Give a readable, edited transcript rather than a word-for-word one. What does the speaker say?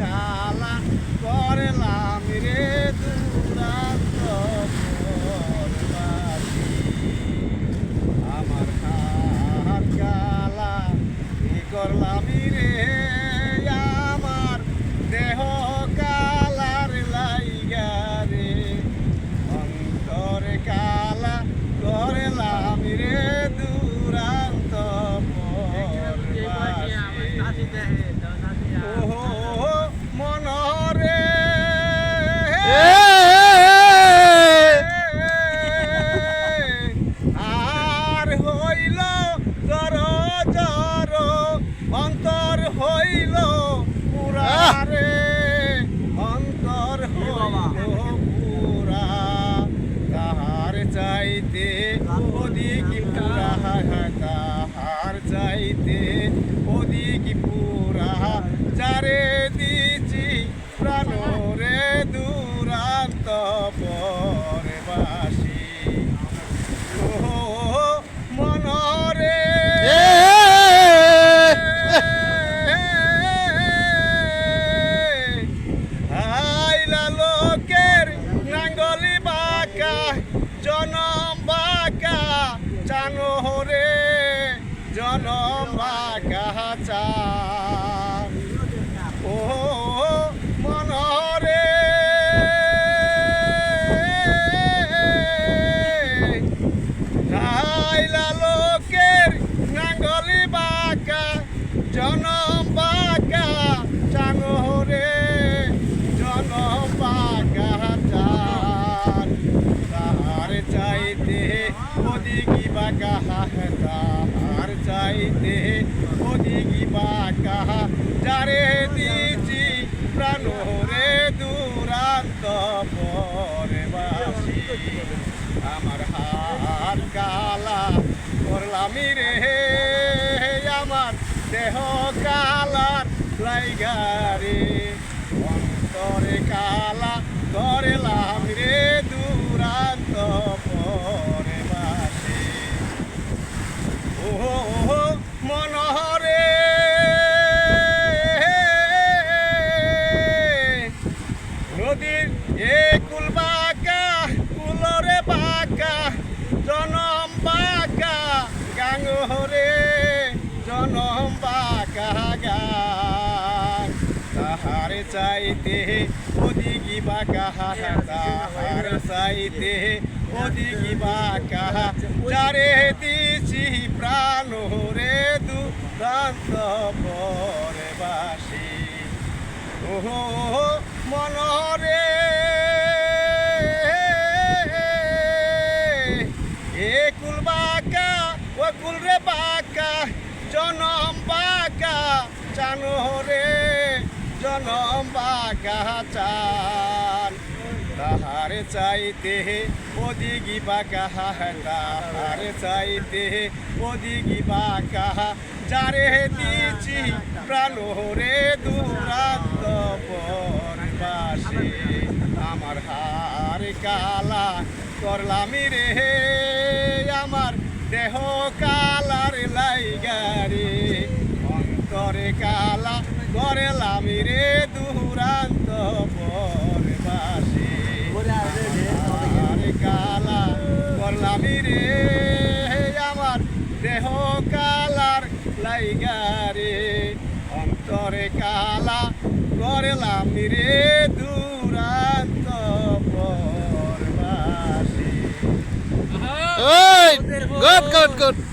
কালা করলাম রে দুরান্ত পরবাসী। আমার হার কালা কি করলাম রে আমার দেহ কালার লাইগা রে অন্তর কালা করলাম রে দুরান্ত ওহো মনরে আর হইল জর জর অন্তর হইল পুরারে অন্তর হইল পুরা তাহার চাইতে ওদিক পুরা তাহার চাইতে ওদিক পুরা যারে দিছি প্রাণ রে দুরান্ত পরবাসী। ও মনরে আইলা লোকের নাঙ্গলি বাঁকা জনম বাঁকা জানো রে জনম বাঁকা চা ও মনরে আইলা লোকের নাঙ্গলি বাঁকা জনম বাঁকা জানো রে জনম বাঁকা চান তাহার চাইতে ওদিকি বাঁকা তাহার চাইতে ওদিকি বাঁকা যারে দিছি প্রাণ রে দুরান্ত পরবাসী। আমার হার কালা করলাম রে আমার দেহ কালার লাইগা রে অন্তরে কালা করলাম রে দুরান্ত পরবাসী। ও মনরে নদীর এ কুল বাঁকা কুলরে বাঁকা জনম বাঁকা গাঙ্গরে জনম বাঁকা গান তাহার চাইতে ওদিকি বাঁকা তাহার চাইতে ওদিকি বাঁকা যারে দিছি প্রাণ রে দুরান্ত পরবাসী। ওহো মনরে এ কুল বাঁকা ও কুল রে বাঁকা জনম বাঁকা জানো রে জনম বাঁকা চান তাহার চাইতে ওদিকি বাঁকা তাহার চাইতে ওদিকি বাঁকা যারে দিছি প্রাণ রে দুরান্ত পরবাসী। আমার হার কালা করলাম রে আমার দেহ কালার লাইগা রে অন্তরে কালা করলাম রে দুরান্ত পরবাসী। হার কালা করলাম রে আমার দেহ কালার লাইগা রে অন্তরে কালা করলাম রে দুরান্ত পরবাসী। Good.